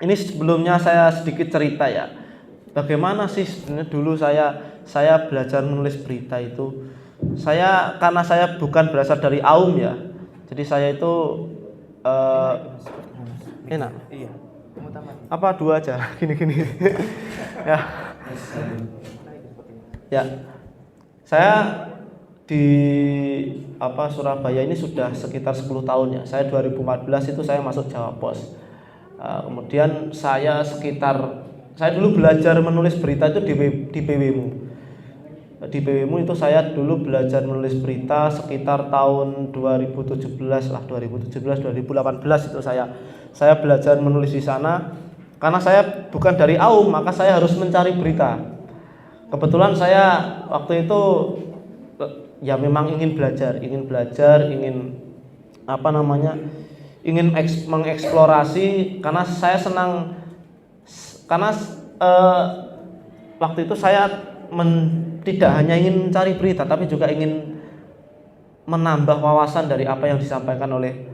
Ini sebelumnya saya sedikit cerita ya. Bagaimana sih sebenarnya dulu saya belajar menulis berita itu. Karena saya bukan berasal dari Aum ya. Jadi saya itu eh, enak. Iya. Apa dua aja gini-gini. Ya. Ya. Saya di Surabaya ini sudah sekitar 10 tahun ya. Saya 2014 itu saya masuk Jawa Pos. Kemudian saya dulu belajar menulis berita itu di PWMU. Di PWMU itu saya dulu belajar menulis berita sekitar tahun 2017 lah, 2017 2018 itu saya belajar menulis di sana. Karena saya bukan dari Aum, maka saya harus mencari berita. Kebetulan saya waktu itu ya memang ingin belajar, ingin mengeksplorasi karena saya senang, karena waktu itu saya tidak hanya ingin mencari berita tapi juga ingin menambah wawasan dari apa yang disampaikan oleh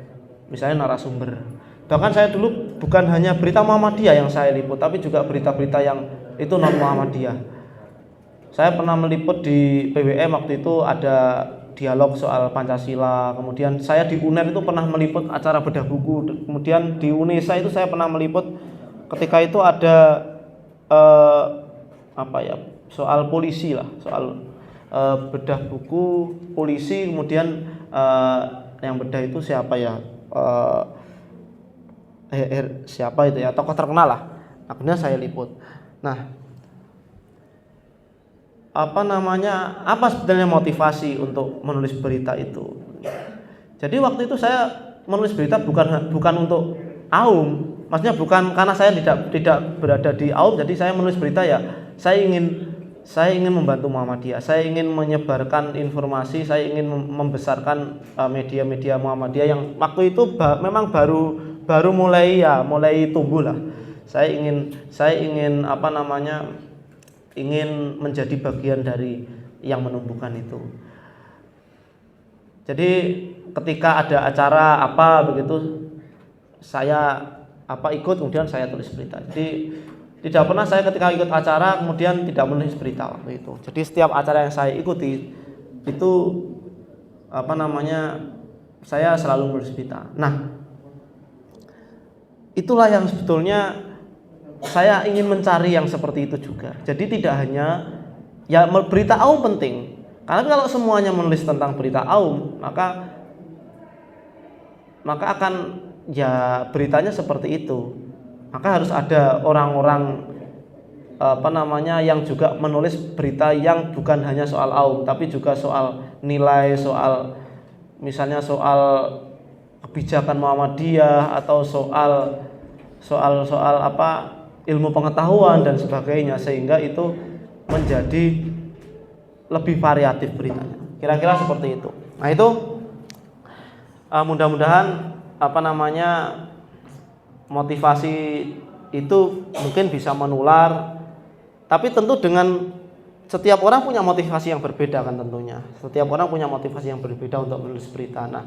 misalnya narasumber. Bahkan saya dulu bukan hanya berita Muhammadiyah yang saya liput, tapi juga berita-berita yang itu non Muhammadiyah. Saya pernah meliput di PWM, waktu itu ada dialog soal Pancasila. Kemudian saya di UNER itu pernah meliput acara bedah buku. Kemudian di UNESA itu saya pernah meliput ketika itu ada soal polisi lah, soal bedah buku polisi. Kemudian yang bedah itu siapa ya? Siapa itu ya? Tokoh terkenal lah. Akhirnya saya liput. Nah, apa sebenarnya motivasi untuk menulis berita itu? Jadi waktu itu saya menulis berita bukan untuk Aum, maksudnya bukan karena saya tidak berada di Aum, jadi saya menulis berita ya. Saya ingin membantu Muhammadiyah, saya ingin menyebarkan informasi, saya ingin membesarkan media-media Muhammadiyah yang waktu itu memang baru mulai tumbuh lah. Saya ingin ingin menjadi bagian dari yang menumbuhkan itu. Jadi ketika ada acara apa begitu, saya ikut, kemudian saya tulis berita. Jadi tidak pernah saya ketika ikut acara kemudian tidak menulis berita waktu itu. Jadi setiap acara yang saya ikuti itu saya selalu menulis berita. Nah, itulah yang sebetulnya saya ingin mencari yang seperti itu juga. Jadi tidak hanya ya berita Aum penting. Karena kalau semuanya menulis tentang berita Aum, maka akan ya beritanya seperti itu. Maka harus ada orang-orang yang juga menulis berita yang bukan hanya soal Aum, tapi juga soal nilai, misalnya soal kebijakan Muhammadiyah atau soal ilmu pengetahuan dan sebagainya, sehingga itu menjadi lebih variatif beritanya. Kira-kira seperti itu. Nah, itu mudah-mudahan motivasi itu mungkin bisa menular. Tapi tentu dengan setiap orang punya motivasi yang berbeda kan tentunya. Setiap orang punya motivasi yang berbeda untuk menulis berita. Nah,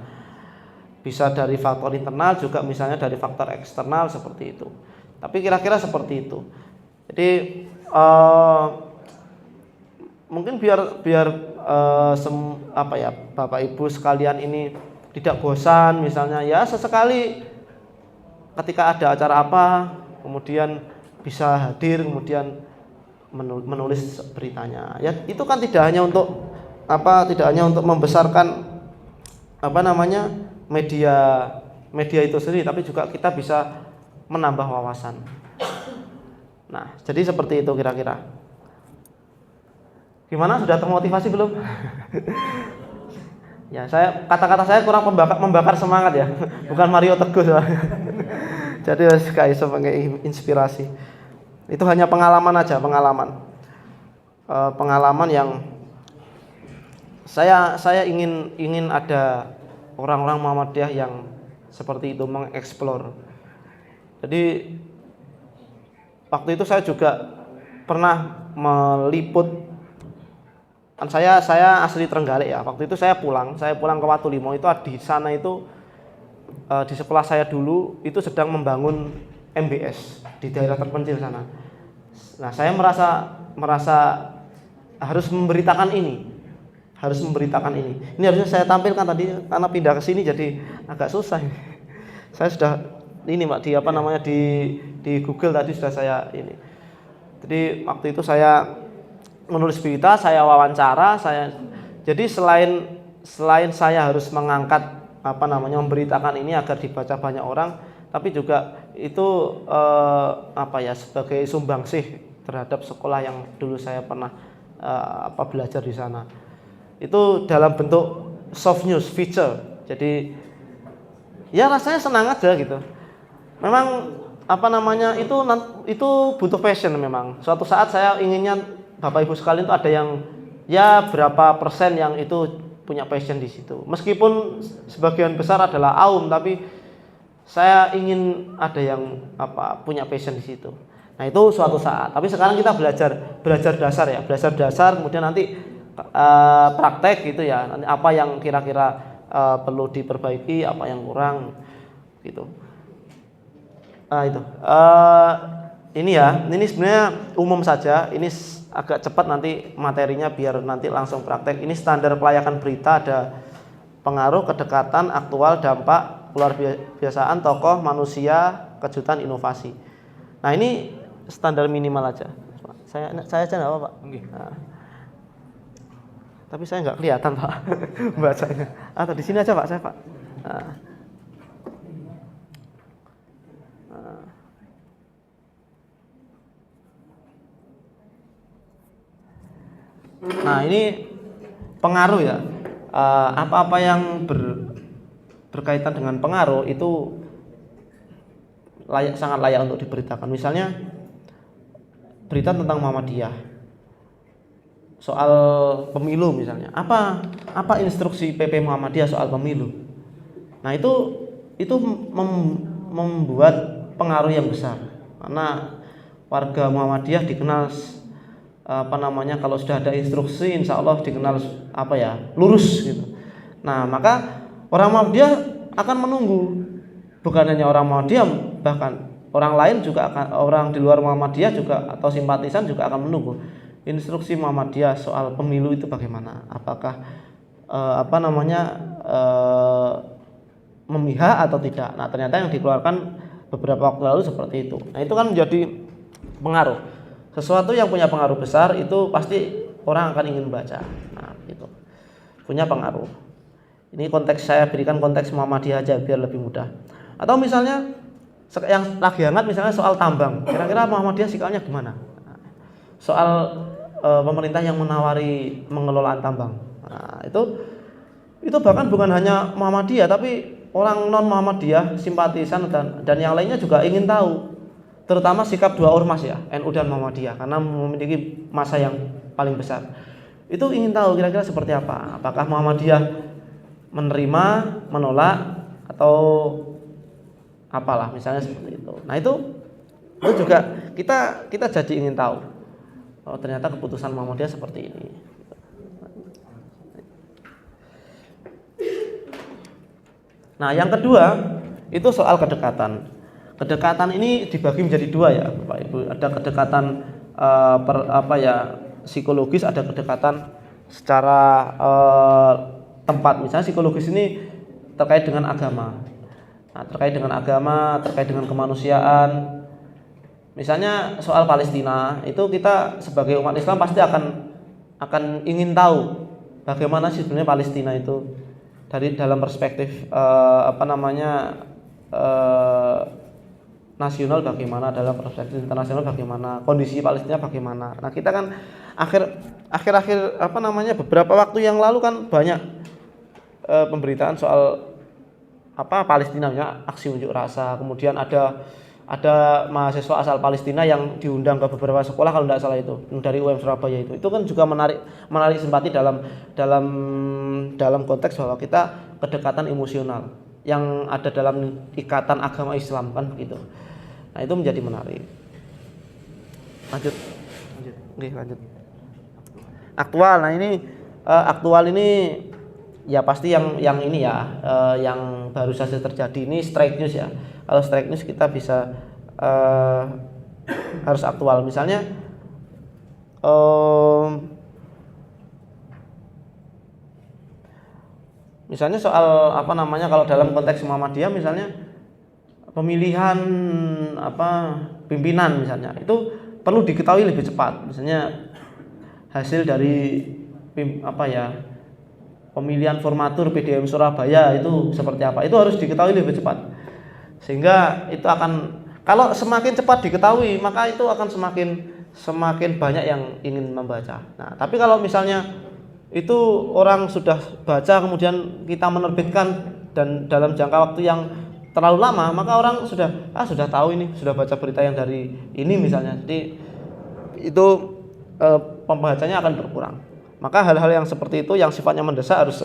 bisa dari faktor internal, juga misalnya dari faktor eksternal seperti itu. Tapi kira-kira seperti itu. Jadi mungkin biar Bapak Ibu sekalian ini tidak bosan, misalnya ya sesekali ketika ada acara apa kemudian bisa hadir, kemudian menulis beritanya. Ya itu kan tidak hanya untuk membesarkan media itu sendiri, tapi juga kita bisa menambah wawasan. Nah, jadi seperti itu kira-kira. Gimana, sudah termotivasi belum? Ya, kata-kata saya kurang membakar semangat ya. Bukan Mario Teguh. Jadi harus kayak sebagai inspirasi. Itu hanya pengalaman aja, pengalaman yang saya ingin ada orang-orang Muhammadiyah yang seperti itu, mengeksplor. Jadi waktu itu saya juga pernah meliput, kan saya asli Trenggalek ya. Waktu itu saya pulang ke Watulimo, itu di sana itu di sekolah saya dulu itu sedang membangun MBS di daerah terpencil sana. Nah, saya merasa harus memberitakan ini. Ini harusnya saya tampilkan tadi, karena pindah ke sini jadi agak susah. Saya sudah ini Pak di Google tadi sudah saya ini. Jadi waktu itu saya menulis berita, saya wawancara, jadi selain saya harus mengangkat memberitakan ini agar dibaca banyak orang, tapi juga itu sebagai sumbangsih terhadap sekolah yang dulu saya pernah belajar di sana. Itu dalam bentuk soft news feature. Jadi ya rasanya senang aja gitu. Memang itu butuh passion memang. Suatu saat saya inginnya Bapak Ibu sekalian itu ada yang ya berapa persen yang itu punya passion di situ. Meskipun sebagian besar adalah awam, tapi saya ingin ada yang punya passion di situ. Nah, itu suatu saat. Tapi sekarang kita belajar dasar, kemudian nanti praktek gitu ya. Nanti apa yang kira-kira perlu diperbaiki, apa yang kurang gitu. Itu. Ini sebenarnya umum saja. Ini agak cepat nanti materinya biar nanti langsung praktek. Ini standar kelayakan berita, ada pengaruh, kedekatan, aktual, dampak, luar biasaan, tokoh, manusia, kejutan, inovasi. Nah, ini standar minimal aja. Saya aja nggak apa Pak. Nah, tapi saya nggak kelihatan Pak bacanya. Atau di sini aja Pak, saya Pak. Nah, ini pengaruh ya. Apa-apa yang berkaitan dengan pengaruh itu sangat layak untuk diberitakan. Misalnya berita tentang Muhammadiyah, soal pemilu misalnya. Apa instruksi PP Muhammadiyah soal pemilu? Nah, itu membuat pengaruh yang besar. Karena warga Muhammadiyah dikenal kalau sudah ada instruksi insya Allah dikenal lurus gitu. Nah, maka orang Muhammadiyah akan menunggu. Bukan hanya orang Muhammadiyah, bahkan orang lain juga orang di luar Muhammadiyah juga atau simpatisan juga akan menunggu instruksi Muhammadiyah soal pemilu itu bagaimana. Apakah memihak atau tidak. Nah, ternyata yang dikeluarkan beberapa waktu lalu seperti itu. Nah, itu kan menjadi pengaruh. Sesuatu yang punya pengaruh besar itu pasti orang akan ingin baca. Nah, itu punya pengaruh. Ini saya berikan konteks Muhammadiyah aja biar lebih mudah. Atau misalnya yang lagi hangat misalnya soal tambang. Kira-kira Muhammadiyah sikapnya gimana? Soal pemerintah yang menawari pengelolaan tambang. Nah, itu bahkan bukan hanya Muhammadiyah, tapi orang non Muhammadiyah, simpatisan dan yang lainnya juga ingin tahu. Terutama sikap dua ormas ya, NU dan Muhammadiyah, karena memiliki massa yang paling besar. Itu ingin tahu kira-kira seperti apa. Apakah Muhammadiyah menerima, menolak, atau apalah misalnya seperti itu. Nah, itu juga kita jadi ingin tahu. Oh, ternyata keputusan Muhammadiyah seperti ini. Nah, yang kedua itu soal kedekatan. Kedekatan ini dibagi menjadi dua ya, Bapak Ibu. Ada kedekatan psikologis, ada kedekatan secara tempat. Misalnya psikologis ini terkait dengan agama. Nah, terkait dengan kemanusiaan. Misalnya soal Palestina, itu kita sebagai umat Islam pasti akan ingin tahu bagaimana sih sebenarnya Palestina itu dari dalam perspektif nasional bagaimana, dalam perspektif internasional bagaimana, kondisi Palestina bagaimana. Nah, kita kan akhir-akhir beberapa waktu yang lalu kan banyak pemberitaan soal Palestina, ya, aksi unjuk rasa. Kemudian ada mahasiswa asal Palestina yang diundang ke beberapa sekolah kalau tidak salah itu dari UM Surabaya itu kan juga menarik simpati dalam konteks bahwa kita kedekatan emosional yang ada dalam ikatan agama Islam kan begitu. Nah, itu menjadi menarik. Lanjut. Aktual. Nah, ini aktual ini ya pasti yang ini ya, yang baru saja terjadi ini strike news ya. Kalau strike news kita bisa harus aktual. Misalnya soal apa namanya, kalau dalam konteks Muhammadiyah misalnya pemilihan pimpinan misalnya itu perlu diketahui lebih cepat. Misalnya hasil dari pemilihan formatur PDM Surabaya itu seperti apa, itu harus diketahui lebih cepat, sehingga itu akan, kalau semakin cepat diketahui maka itu akan semakin banyak yang ingin membaca. Nah, tapi kalau misalnya itu orang sudah baca kemudian kita menerbitkan dan dalam jangka waktu yang terlalu lama, maka orang sudah tahu ini, sudah baca berita yang dari ini misalnya, jadi itu pembacanya akan berkurang. Maka hal-hal yang seperti itu yang sifatnya mendesak harus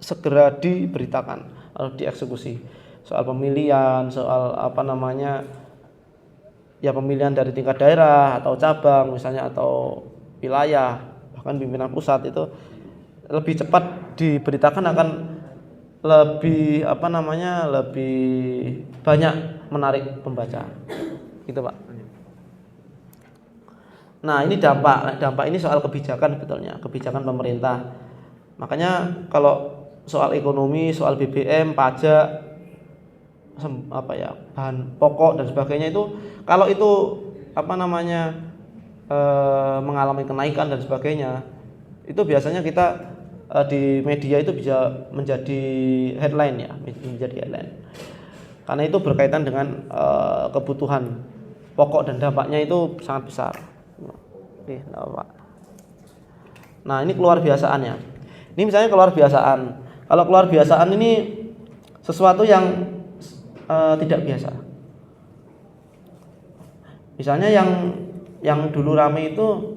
segera diberitakan, harus dieksekusi. Soal pemilihan, soal pemilihan dari tingkat daerah atau cabang misalnya, atau wilayah, bahkan pimpinan pusat, itu lebih cepat diberitakan akan lebih lebih banyak menarik pembaca. Gitu, Pak. Nah, ini dampak ini soal kebijakan, sebetulnya kebijakan pemerintah. Makanya kalau soal ekonomi, soal BBM, pajak, bahan pokok dan sebagainya, itu kalau itu mengalami kenaikan dan sebagainya, itu biasanya kita di media itu bisa menjadi headline ya, menjadi headline. Karena itu berkaitan dengan kebutuhan pokok dan dampaknya itu sangat besar. Nah, ini keluar biasaannya. Ini misalnya keluar biasaan. Kalau keluar biasaan ini sesuatu yang tidak biasa. Misalnya yang dulu rame itu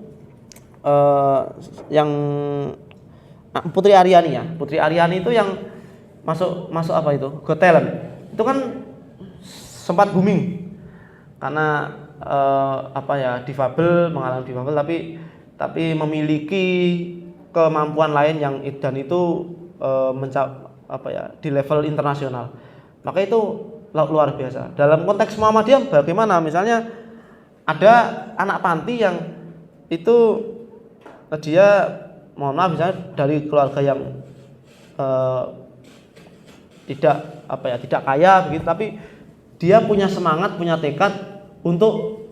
yang Putri Aryani ya. Putri Aryani itu yang masuk apa itu? Got Talent. Itu kan sempat booming karena difabel, mengalami difabel, tapi memiliki kemampuan lain yang dan itu di level internasional. Maka itu luar biasa. Dalam konteks Muhammadiyah bagaimana? Misalnya ada anak panti yang itu dia, mohon maaf, misalnya dari keluarga yang tidak kaya begitu, tapi dia punya semangat, punya tekad untuk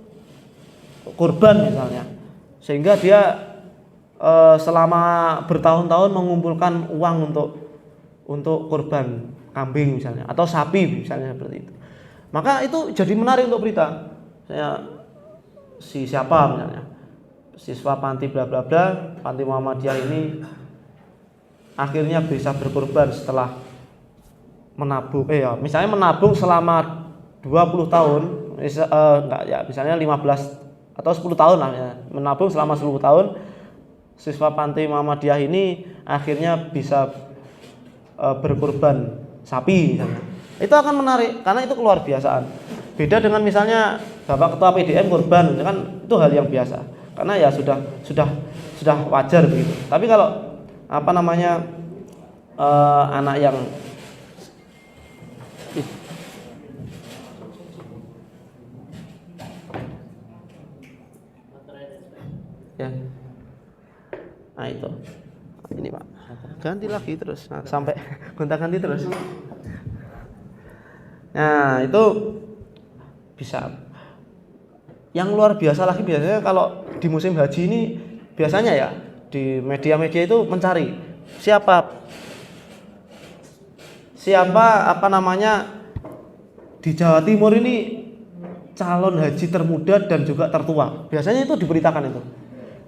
kurban misalnya, sehingga dia selama bertahun-tahun mengumpulkan uang untuk kurban kambing misalnya, atau sapi misalnya, seperti itu. Maka itu jadi menarik untuk berita. Saya siapa misalnya, siswa panti bla bla bla, panti Muhammadiyah ini akhirnya bisa berkorban setelah menabung, misalnya menabung selama 20 tahun, misalnya 15 atau 10 tahun lah ya, menabung selama 10 tahun, siswa panti Muhammadiyah ini akhirnya bisa berkorban sapi misalnya. Itu akan menarik karena itu keluar biasaan. Beda dengan misalnya Bapak Ketua PDM korban, kan itu hal yang biasa. Karena ya sudah wajar begitu. Tapi kalau anak yang ya, nah itu ini Pak, ganti lagi terus, sampai gonta-ganti terus. Nah, itu bisa. Yang luar biasa lagi biasanya kalau di musim haji ini, biasanya ya di media-media itu mencari siapa di Jawa Timur ini calon haji termuda dan juga tertua. Biasanya itu diberitakan itu.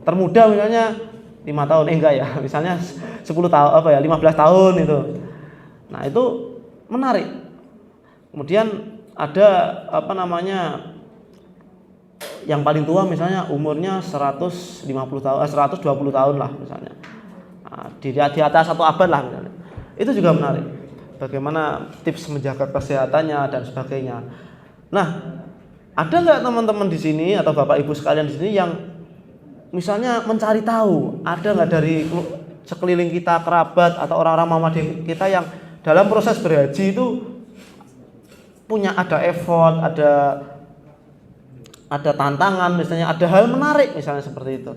Termuda misalnya 5 tahun, enggak ya, misalnya 10 tahun 15 tahun itu. Nah, itu menarik. Kemudian ada yang paling tua misalnya umurnya 150 tahun, 120 tahun lah misalnya. Nah, di atas 1 abad lah misalnya. Itu juga menarik. Bagaimana tips menjaga kesehatannya dan sebagainya. Nah, ada nggak teman-teman di sini atau Bapak Ibu sekalian di sini yang misalnya mencari tahu, ada nggak dari sekeliling kita, kerabat atau orang-orang Muhammadiyah kita yang dalam proses berhaji itu punya ada effort, ada tantangan, misalnya ada hal menarik misalnya seperti itu.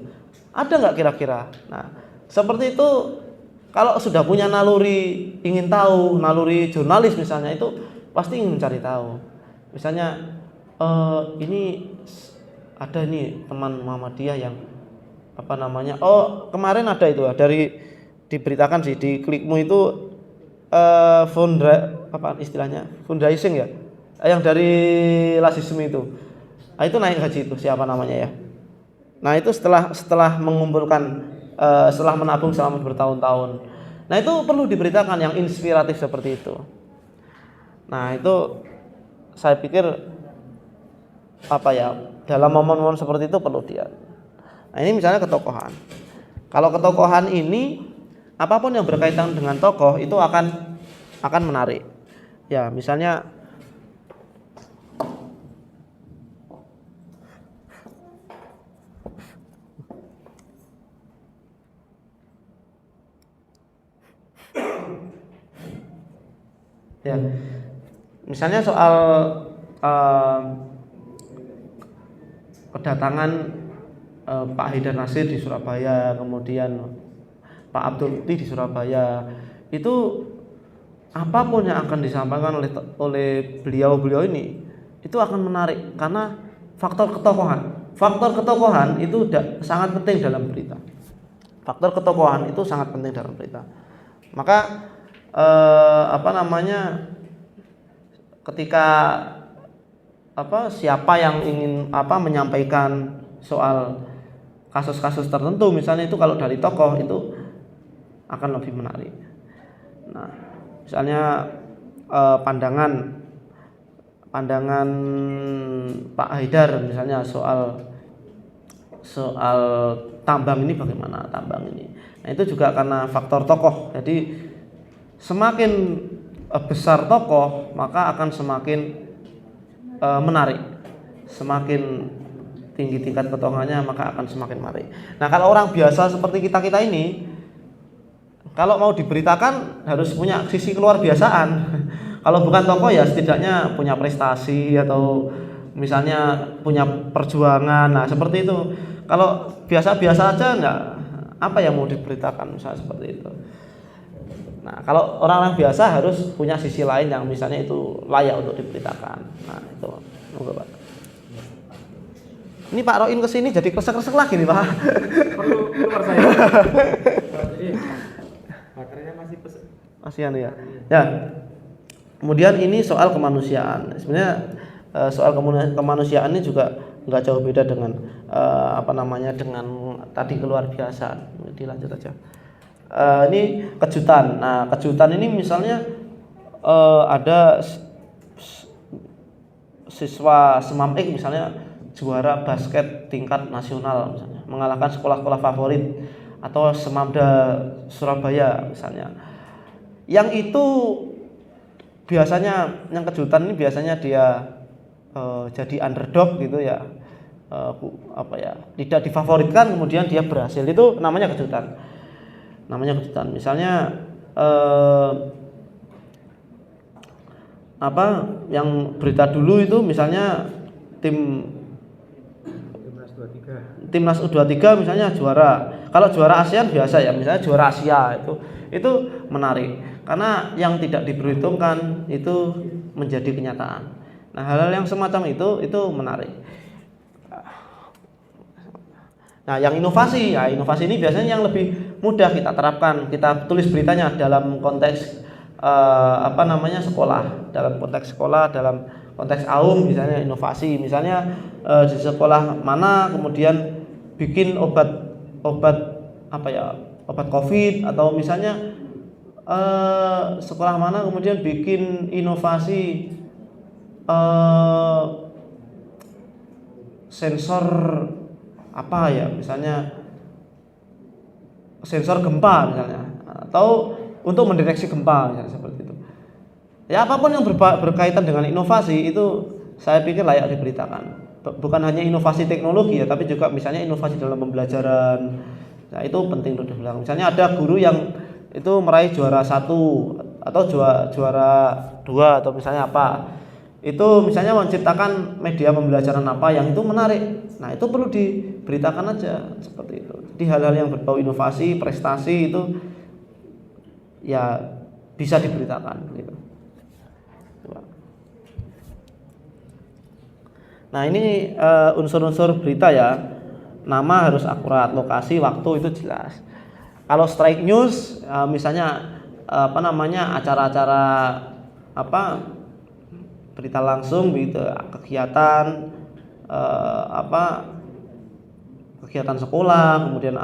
Ada nggak kira-kira? Nah, seperti itu kalau sudah punya naluri ingin tahu, naluri jurnalis misalnya, itu pasti ingin mencari tahu. Misalnya ini ada nih teman Muhammadiyah yang apa namanya? Oh, kemarin ada itu dari diberitakan sih di Klikmu itu fundraising ya, yang dari Lasisme itu. Nah, itu naik haji itu siapa namanya ya? Nah, itu setelah mengumpulkan setelah menabung selama bertahun-tahun. Nah, itu perlu diberitakan yang inspiratif seperti itu. Nah, itu saya pikir apa ya, dalam momen-momen seperti itu perlu dia. Nah, ini misalnya ketokohan. Kalau ketokohan ini apapun yang berkaitan dengan tokoh itu akan menarik. Ya, misalnya ya, misalnya soal kedatangan Pak Haidar Nasir di Surabaya, kemudian Pak Abdul Muti di Surabaya, itu apapun yang akan disampaikan oleh beliau ini itu akan menarik karena faktor ketokohan itu sangat penting dalam berita. Faktor ketokohan itu sangat penting dalam berita. Maka ketika siapa yang ingin menyampaikan soal kasus-kasus tertentu misalnya, itu kalau dari tokoh itu akan lebih menarik. Nah, misalnya pandangan Pak Haidar misalnya soal tambang ini, bagaimana tambang ini. Nah, itu juga karena faktor tokoh. Jadi semakin besar tokoh maka akan semakin menarik. Semakin tinggi tingkat ketokohannya maka akan semakin menarik. Nah, kalau orang biasa seperti kita ini, kalau mau diberitakan harus punya sisi keluar biasaan. Kalau bukan tokoh ya setidaknya punya prestasi atau misalnya punya perjuangan. Nah, seperti itu. Kalau biasa-biasa aja enggak, apa yang mau diberitakan misalnya seperti itu. Nah, kalau orang-orang biasa harus punya sisi lain yang misalnya itu layak untuk diberitakan. Nah, itu monggo, Pak. Ini Pak Roin kesini jadi kresek-kresek lagi nih, Pak. Perlu keluar saya. Jadi baterainya masih anu ya. Ya. Kemudian ini soal kemanusiaan. Sebenarnya soal kemanusiaan ini juga nggak jauh beda dengan dengan tadi keluar biasa. Dilanjut aja. Ini kejutan. Nah, kejutan ini misalnya ada siswa Semam X misalnya juara basket tingkat nasional misalnya, mengalahkan sekolah-sekolah favorit, atau Semamda Surabaya misalnya. Yang itu biasanya, yang kejutan ini biasanya dia jadi underdog gitu ya. Tidak difavoritkan kemudian dia berhasil, itu namanya kejutan. Misalnya yang berita dulu itu misalnya Timnas U23 misalnya juara. Kalau juara ASEAN biasa ya, misalnya juara Asia, itu menarik karena yang tidak diperhitungkan itu menjadi kenyataan. Nah, hal-hal yang semacam itu menarik. Nah, yang inovasi ini biasanya yang lebih mudah kita terapkan. Kita tulis beritanya dalam konteks sekolah, dalam konteks AUM misalnya, inovasi. Misalnya di sekolah mana kemudian bikin obat COVID, atau misalnya sekolah mana kemudian bikin inovasi sensor misalnya sensor gempa misalnya, atau untuk mendeteksi gempa misalnya, seperti itu. Ya, apapun yang berkaitan dengan inovasi itu saya pikir layak diberitakan. Bukan hanya inovasi teknologi ya, tapi juga misalnya inovasi dalam pembelajaran, Nah, itu penting untuk dibilang. Misalnya ada guru yang itu meraih juara 1 atau juara 2 atau misalnya apa. Itu misalnya menciptakan media pembelajaran apa yang itu menarik. Nah, itu perlu diberitakan aja seperti itu. Jadi hal-hal yang berbau inovasi, prestasi itu ya bisa diberitakan gitu. Nah, ini unsur-unsur berita ya. Nama harus akurat, lokasi, waktu itu jelas. Kalau strike news misalnya acara-acara berita langsung gitu, kegiatan kegiatan sekolah, kemudian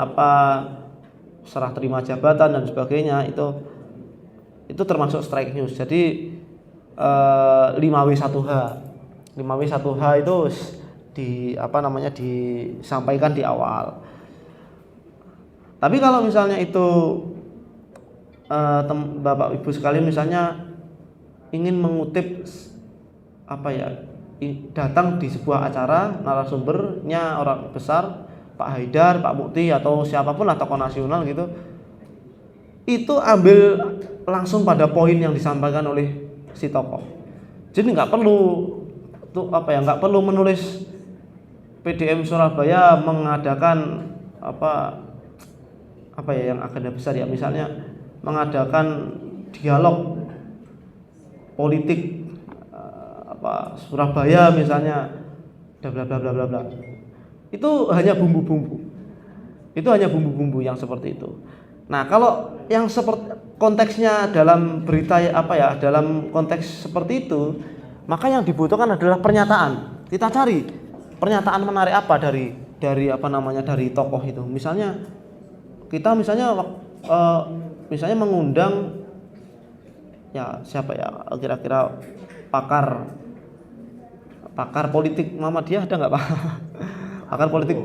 serah terima jabatan dan sebagainya, itu termasuk strike news. Jadi 5W1H itu disampaikan di awal. Tapi kalau misalnya itu Bapak Ibu sekalian misalnya ingin mengutip datang di sebuah acara, narasumbernya orang besar, Pak Haidar, Pak Mukti atau siapapun lah tokoh nasional gitu, itu ambil langsung pada poin yang disampaikan oleh si tokoh. Jadi nggak perlu menulis PDM Surabaya mengadakan yang agenda besar ya, misalnya mengadakan dialog politik Surabaya misalnya, bla bla bla bla bla. Itu hanya bumbu-bumbu. Itu hanya bumbu-bumbu yang seperti itu. Nah, kalau yang seperti konteksnya dalam berita dalam konteks seperti itu, maka yang dibutuhkan adalah pernyataan. Kita cari pernyataan menarik apa dari tokoh itu. Misalnya kita misalnya mengundang ya siapa ya kira-kira pakar politik Muhammadiyah ada nggak Pak? Pakar politik.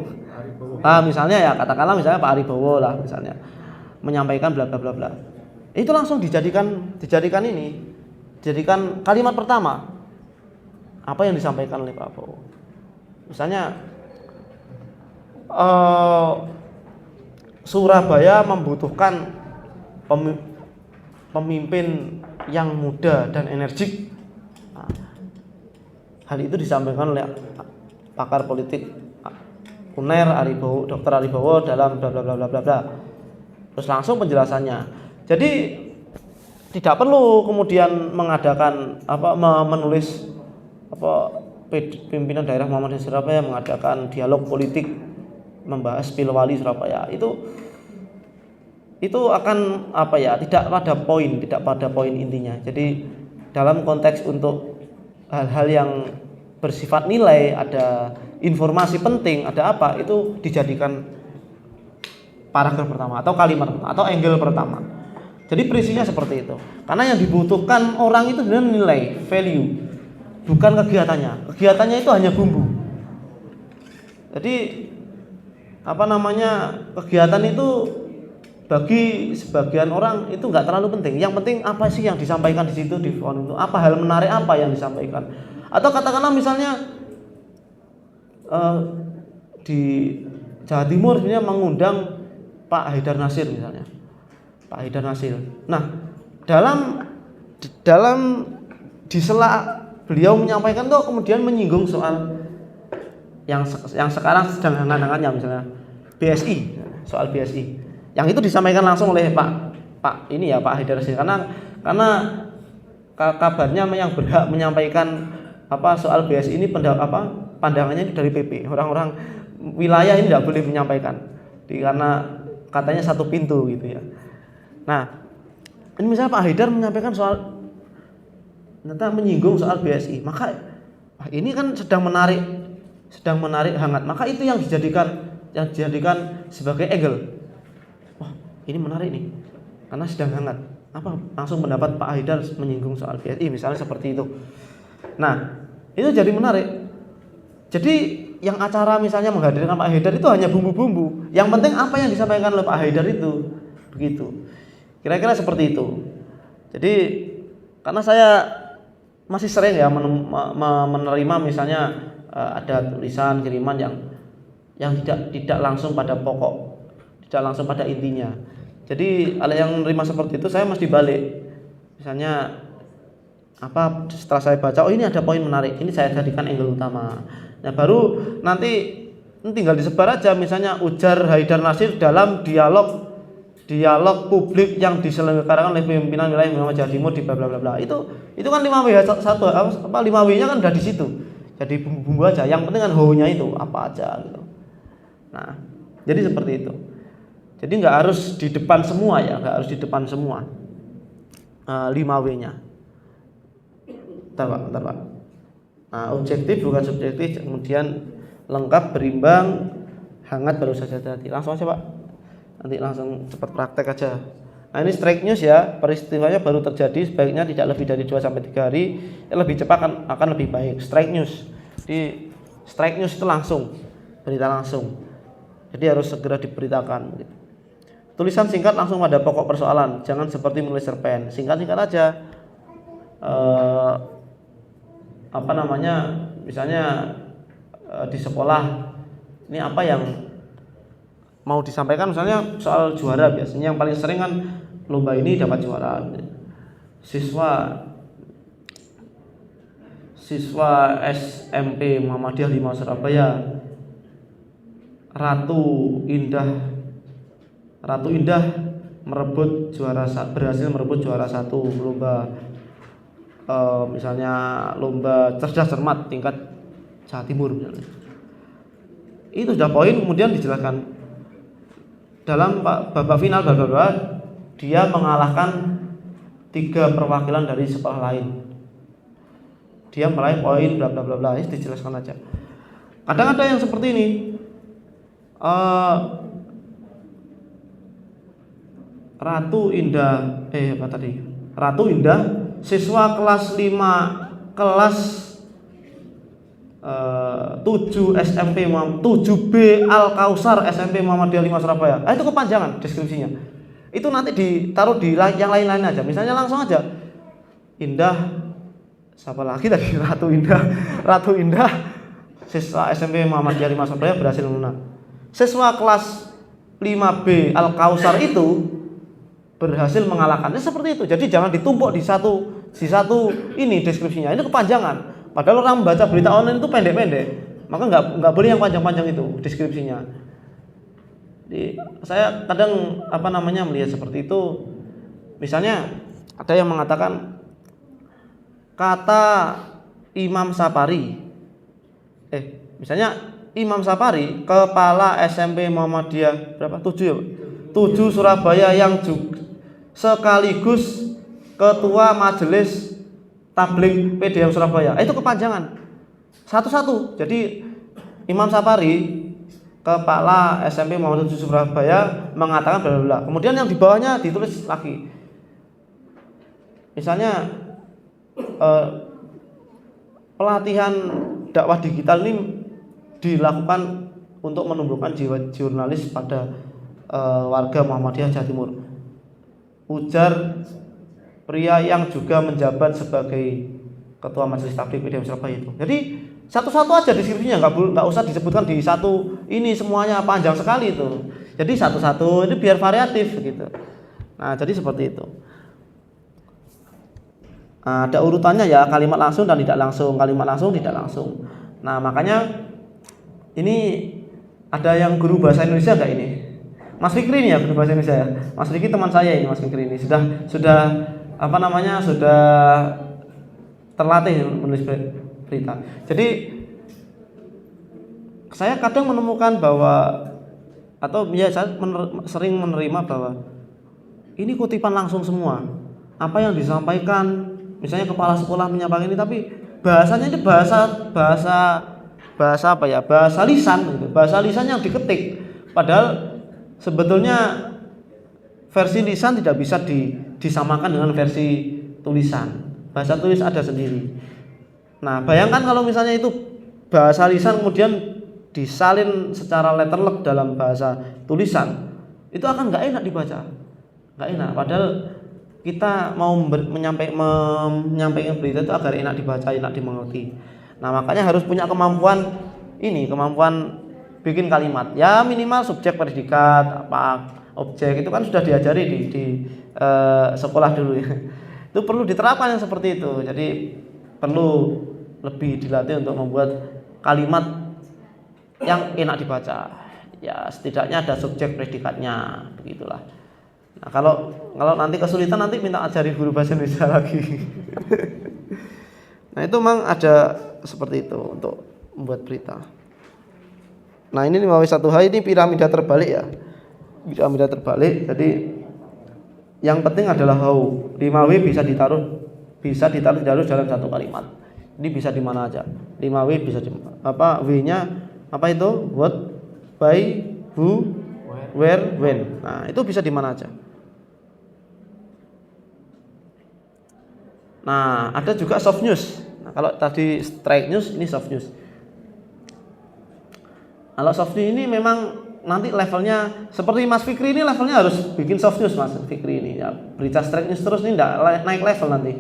Misalnya ya katakanlah misalnya Pak Aribowo lah misalnya menyampaikan bla bla bla bla. Itu langsung dijadikan kalimat pertama. Apa yang disampaikan oleh Pak Prabowo? Misalnya Surabaya membutuhkan pemimpin yang muda dan energik. Hal itu disampaikan oleh pakar politik UNER Dr. Aribowo dalam bla bla bla bla bla bla. Terus langsung penjelasannya. Jadi tidak perlu kemudian mengadakan menulis pimpinan daerah Muhammadiyah Surabaya mengadakan dialog politik membahas Pilwali Surabaya. Itu akan tidak pada poin intinya. Jadi dalam konteks untuk hal-hal yang bersifat nilai, ada informasi penting, ada itu dijadikan paragraf pertama atau kalimat atau angle pertama. Jadi prinsipnya seperti itu. Karena yang dibutuhkan orang itu sebenarnya nilai, value, bukan kegiatannya. Kegiatannya itu hanya bumbu. Jadi kegiatan itu bagi sebagian orang itu nggak terlalu penting. Yang penting apa sih yang disampaikan di situ di forum itu? Apa hal menarik apa yang disampaikan? Atau katakanlah misalnya di Jawa Timur sebenarnya mengundang Pak Haidar Nasir misalnya. Pak Haidar Nasir. Nah, di sela beliau menyampaikan tuh kemudian menyinggung soal yang sekarang sedang hangat-hangatnya misalnya BSI, soal BSI. Yang itu disampaikan langsung oleh Pak Haidar Nasir karena kabarnya yang berhak menyampaikan soal BSI ini pandangannya itu dari PP. Orang-orang wilayah ini tidak boleh menyampaikan karena katanya satu pintu gitu ya. Nah, ini misalnya Pak Haidar menyampaikan menyinggung soal BSI, maka ini kan sedang menarik hangat, maka itu yang dijadikan sebagai angle. Wah, ini menarik nih, karena sedang hangat. Langsung pendapat Pak Haidar menyinggung soal BSI, misalnya seperti itu. Nah, itu jadi menarik. Jadi yang acara misalnya menghadirkan Pak Haidar itu hanya bumbu-bumbu. Yang penting apa yang disampaikan oleh Pak Haidar itu, begitu. Kira-kira seperti itu. Jadi karena saya masih sering ya menerima misalnya ada tulisan kiriman yang tidak langsung pada pokok tidak langsung pada intinya. Jadi ada yang menerima seperti itu, saya mesti balik. Misalnya apa, setelah saya baca, oh ini ada poin menarik, ini saya jadikan angle utama. Nah baru nanti tinggal disebar aja, misalnya ujar Haidar Nasir dalam dialog publik yang diselenggarakan oleh pimpinan wilayah Muhammad Jawa Timur di bla bla bla bla. Itu kan 5W satu apa 5W-nya kan udah di situ. Jadi bumbu-bumbu aja, yang penting kan ho-nya itu apa aja gitu. Nah, jadi seperti itu. Jadi nggak harus di depan semua ya, nggak harus di depan semua 5W-nya. Bentar Pak. Nah, objektif bukan subjektif, kemudian lengkap, berimbang, hangat, baru saja hati. Langsung aja Pak. Nanti langsung cepat praktek aja. Nah, ini strike news ya, peristiwanya baru terjadi, sebaiknya tidak lebih dari 2-3 hari, lebih cepat akan lebih baik. Strike news. Di strike news itu langsung, berita langsung. Jadi harus segera diberitakan gitu. Tulisan singkat langsung pada pokok persoalan, jangan seperti menulis cerpen. Singkat-singkat aja. Misalnya di sekolah ini apa yang mau disampaikan, misalnya soal juara, biasanya yang paling sering kan lomba ini dapat juara. Siswa SMP Muhammadiyah 5 Surabaya, Ratu Indah berhasil merebut juara 1 lomba misalnya lomba cerdas cermat tingkat Jawa Timur misalnya. Itu sudah poin, kemudian dijelaskan dalam babak final dia mengalahkan 3 perwakilan dari sekolah lain. Dia meraih poin bla bla bla bla, itu dijelaskan aja. Kadang ada yang seperti ini. Ratu Indah siswa kelas 7 SMP 7B Al Kausar SMP Muhammadiyah 5 Surabaya. Itu kepanjangan deskripsinya. Itu nanti ditaruh di yang lain-lain aja. Misalnya langsung aja Indah, siapa lagi tadi? Ratu Indah siswa SMP Muhammadiyah 5 Surabaya berhasil menang. Siswa kelas 5B Al Kausar itu berhasil mengalahkannya, seperti itu. Jadi jangan ditumpuk di satu ini deskripsinya. Ini kepanjangan. Padahal orang membaca berita online itu pendek-pendek. Maka nggak boleh yang panjang-panjang itu deskripsinya. Jadi, saya kadang melihat seperti itu. Misalnya ada yang mengatakan kata Imam Sapari. Misalnya Imam Sapari, kepala SMP Muhammadiyah berapa? 7 ya, Pak? 7 Surabaya yang juga sekaligus ketua majelis tabligh PDM Surabaya. Itu kepanjangan. Satu-satu. Jadi Imam Sapari, kepala SMP Muhammadiyah 7 Surabaya mengatakan bla bla bla. Kemudian yang di bawahnya ditulis lagi. Misalnya pelatihan dakwah digital ini dilakukan untuk menumbuhkan jiwa jurnalis pada warga Muhammadiyah Jawa Timur. Ujar pria yang juga menjabat sebagai ketua majelis tabligh PDM Surabaya itu. Jadi satu-satu aja deskripsinya, nggak usah disebutkan di satu ini semuanya panjang sekali itu. Jadi satu-satu ini biar variatif gitu. Nah, jadi seperti itu. Nah, ada urutannya ya, kalimat langsung dan tidak langsung, kalimat langsung tidak langsung. Nah, makanya ini ada yang guru bahasa Indonesia enggak ini? Mas Fikri ini ya, guru bahasa Indonesia ya. Mas Fikri teman saya ini, Mas Fikri ini sudah terlatih menulis berita. Jadi saya kadang menemukan bahwa saya sering menerima bahwa ini kutipan langsung semua. Apa yang disampaikan, misalnya kepala sekolah menyampaikan ini, tapi bahasanya itu bahasa lisan gitu. Bahasa lisan yang diketik. Padahal sebetulnya versi lisan tidak bisa disamakan dengan versi tulisan. Bahasa tulis ada sendiri. Nah, bayangkan kalau misalnya itu bahasa lisan kemudian disalin secara letterlek dalam bahasa tulisan, itu akan nggak enak dibaca, nggak enak. Padahal kita mau menyampaikan berita itu agar enak dibaca, enak dimengerti. Nah, makanya harus punya kemampuan bikin kalimat. Ya minimal subjek, predikat, apa objek itu kan sudah diajari di sekolah dulu ya. Itu perlu diterapkan yang seperti itu. Jadi perlu lebih dilatih untuk membuat kalimat yang enak dibaca. Ya setidaknya ada subjek predikatnya, begitulah. Nah, kalau nanti kesulitan nanti minta ajarin guru bahasa Indonesia lagi. Nah, itu memang ada seperti itu untuk membuat berita. Nah, ini 5W1H ini piramida terbalik ya. Piramida terbalik. Jadi yang penting adalah how. 5W bisa ditaruh dalam satu kalimat. Ini bisa di mana aja. 5W bisa di apa W-nya apa itu? What, by, who, where, when. Nah, itu bisa di mana aja. Nah, ada juga soft news. Nah, kalau tadi straight news, ini soft news. Kalau soft news ini memang nanti levelnya seperti Mas Fikri ini levelnya harus bikin soft news Mas Fikri ini. Ya, berita straight news terus ini enggak naik level nanti.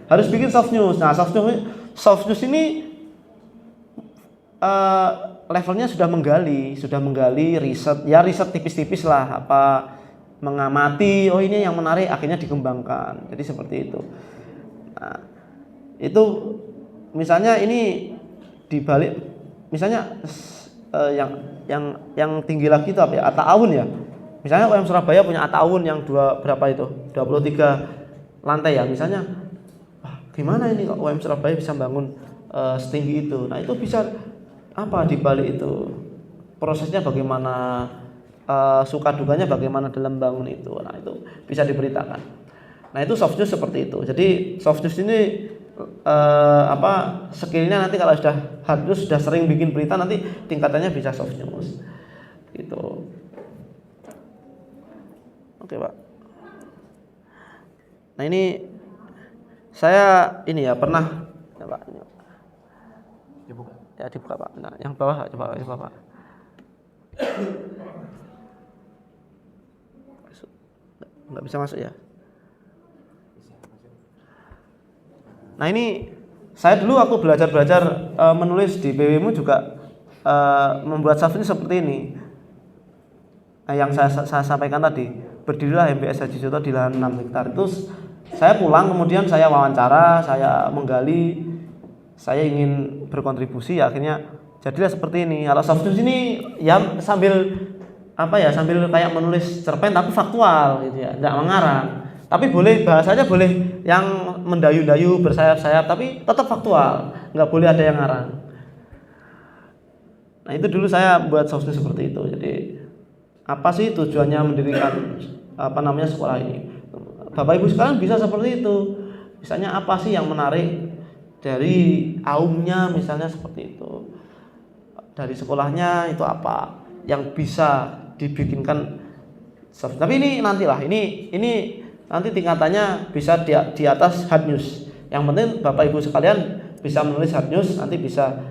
Harus bikin soft news. Nah, soft news ini levelnya sudah menggali riset. Ya riset tipis-tipis lah, apa mengamati, oh ini yang menarik akhirnya dikembangkan. Jadi seperti itu. Nah, itu misalnya ini dibalik misalnya yang tinggi lagi itu apa ya? At-Ta'awun ya. Misalnya UM Surabaya punya At-Ta'awun yang berapa itu? 23 lantai ya. Misalnya gimana ini kok UM Surabaya bisa bangun setinggi itu? Nah, itu bisa apa dibalik itu? Prosesnya bagaimana, suka dukanya bagaimana dalam bangun itu. Nah, itu bisa diberitakan. Nah, itu soft news seperti itu. Jadi soft news ini skillnya nanti kalau sudah hard news, sudah sering bikin berita, nanti tingkatannya bisa soft news gitu. Oke Pak. Nah, ini saya ini ya pernah ya Pak, ini Dibuka. ya dibuka Pak. Nah, yang bawah coba Pak. Nggak bisa masuk ya. Nah, ini saya dulu aku belajar menulis di PWMU juga membuat soft news seperti ini. Nah, yang saya sampaikan tadi, berdirilah MBS Haji Sucipto di lahan 6 hektar. Itu saya pulang kemudian saya wawancara, saya menggali, saya ingin berkontribusi, ya akhirnya jadilah seperti ini. Kalau soft news ini ya sambil kayak menulis cerpen tapi faktual gitu ya, enggak mengarang. Tapi boleh bahasanya boleh yang mendayu-dayu, bersayap-sayap, tapi tetap faktual, nggak boleh ada yang ngarang. Nah, itu dulu saya buat soft news seperti itu. Jadi apa sih tujuannya mendirikan sekolah ini? Bapak Ibu sekalian bisa seperti itu. Misalnya apa sih yang menarik dari aumnya, misalnya seperti itu. Dari sekolahnya itu apa yang bisa dibikinkan soft. Tapi ini nantilah, ini nanti tingkatannya bisa di atas hard news. Yang penting Bapak Ibu sekalian bisa menulis hard news, nanti bisa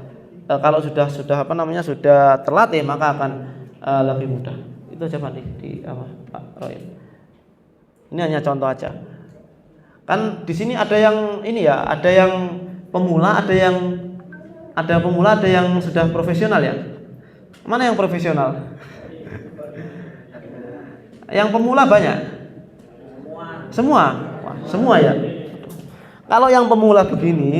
kalau sudah sudah terlatih maka akan lebih mudah. Itu aja Pak Pak Roy. Ini hanya contoh aja. Kan di sini ada yang ini ya, ada yang pemula, ada yang sudah profesional ya. Mana yang profesional? Yang pemula banyak. Semua ya. Kalau yang pemula begini,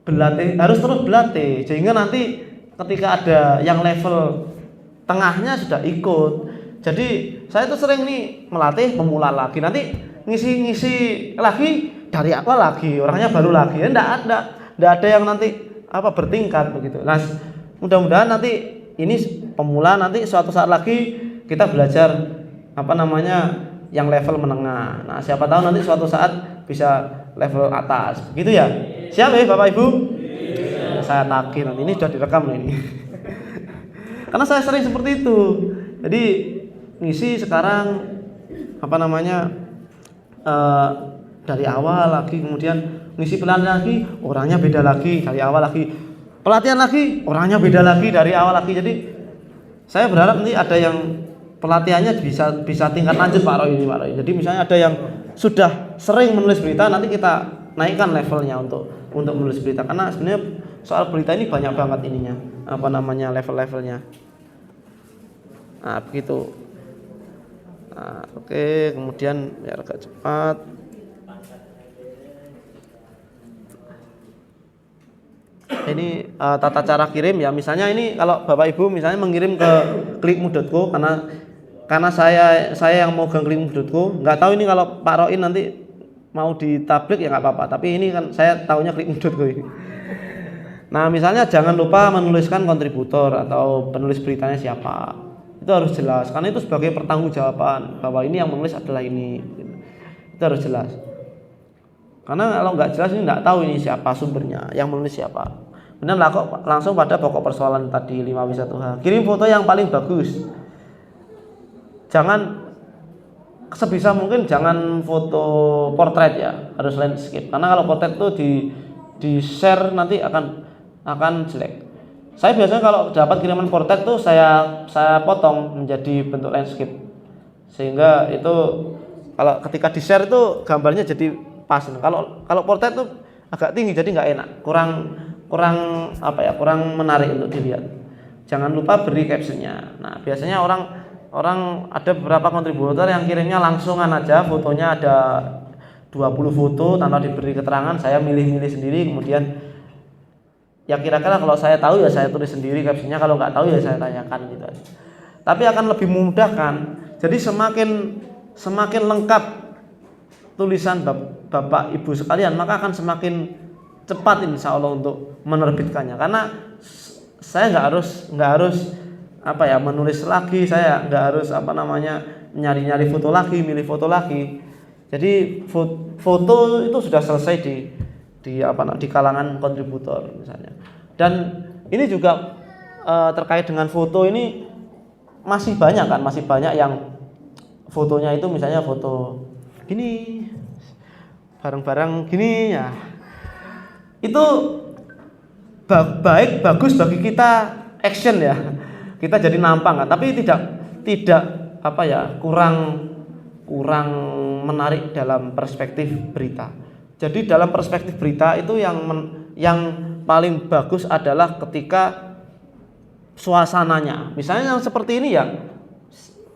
berlatih, harus terus berlatih sehingga nanti ketika ada yang level tengahnya sudah ikut. Jadi saya tuh sering nih melatih pemula lagi, nanti ngisi lagi dari awal lagi, orangnya baru lagi. Enggak ada yang nanti bertingkat begitu. Nah, mudah-mudahan nanti ini pemula, nanti suatu saat lagi kita belajar yang level menengah. Nah, siapa tahu nanti suatu saat bisa level atas. Begitu ya? Siap ya Bapak Ibu? Ya, saya takin nanti ini sudah direkam ini. Karena saya sering seperti itu. Jadi ngisi sekarang dari awal lagi, kemudian ngisi pelatihan lagi, orangnya beda lagi dari awal lagi. Pelatihan lagi, orangnya beda lagi dari awal lagi. Jadi saya berharap nanti ada yang pelatihannya bisa tingkat lanjut Pak Roy ini Pak Roy. Jadi misalnya ada yang sudah sering menulis berita, nanti kita naikkan levelnya untuk menulis berita, karena sebenarnya soal berita ini banyak banget ininya, apa namanya, level-levelnya. Nah, begitu. Nah, oke, kemudian biar agak cepat. Ini tata cara kirim ya. Misalnya ini kalau Bapak Ibu misalnya mengirim ke klikmu.co, karena saya yang mau ke klikmu.co, nggak tahu ini kalau Pak Roin nanti mau ditablik ya nggak apa-apa. Tapi ini kan saya tahunya klikmu.co ini. Nah, misalnya jangan lupa menuliskan kontributor atau penulis beritanya siapa. Itu harus jelas, karena itu sebagai pertanggungjawaban bahwa ini yang menulis adalah ini. Itu harus jelas. Karena kalau nggak jelas ini nggak tahu ini siapa sumbernya, yang menulis siapa. Kemudian langsung pada pokok persoalan tadi 5W1H. Kirim foto yang paling bagus. Jangan, sebisa mungkin jangan foto portrait ya, harus landscape. Karena kalau portrait itu di share nanti akan jelek. Saya biasanya kalau dapat kiriman portrait tuh saya potong menjadi bentuk landscape. Sehingga itu kalau ketika di share itu gambarnya jadi pas. Kalau portrait tuh agak tinggi jadi nggak enak, kurang menarik untuk dilihat. Jangan lupa beri captionnya. Nah, biasanya orang ada beberapa kontributor yang kirimnya langsungan aja, fotonya ada 20 foto tanpa diberi keterangan. Saya milih-milih sendiri, kemudian ya kira-kira kalau saya tahu ya saya tulis sendiri captionnya, kalau nggak tahu ya saya tanyakan gitu aja. Tapi akan lebih memudahkan. Jadi semakin lengkap tulisan Bapak Ibu sekalian, maka akan semakin cepat insya Allah untuk menerbitkannya. Karena saya nggak harus menulis lagi, saya nggak harus nyari foto lagi, milih foto lagi. Jadi foto itu sudah selesai di kalangan kontributor misalnya. Dan ini juga terkait dengan foto ini masih banyak yang fotonya itu misalnya foto gini, bareng-bareng gini ya. Itu bagus bagi kita action ya. Kita jadi nampang, tapi tidak kurang menarik dalam perspektif berita. Jadi dalam perspektif berita itu yang paling bagus adalah ketika suasananya. Misalnya yang seperti ini ya,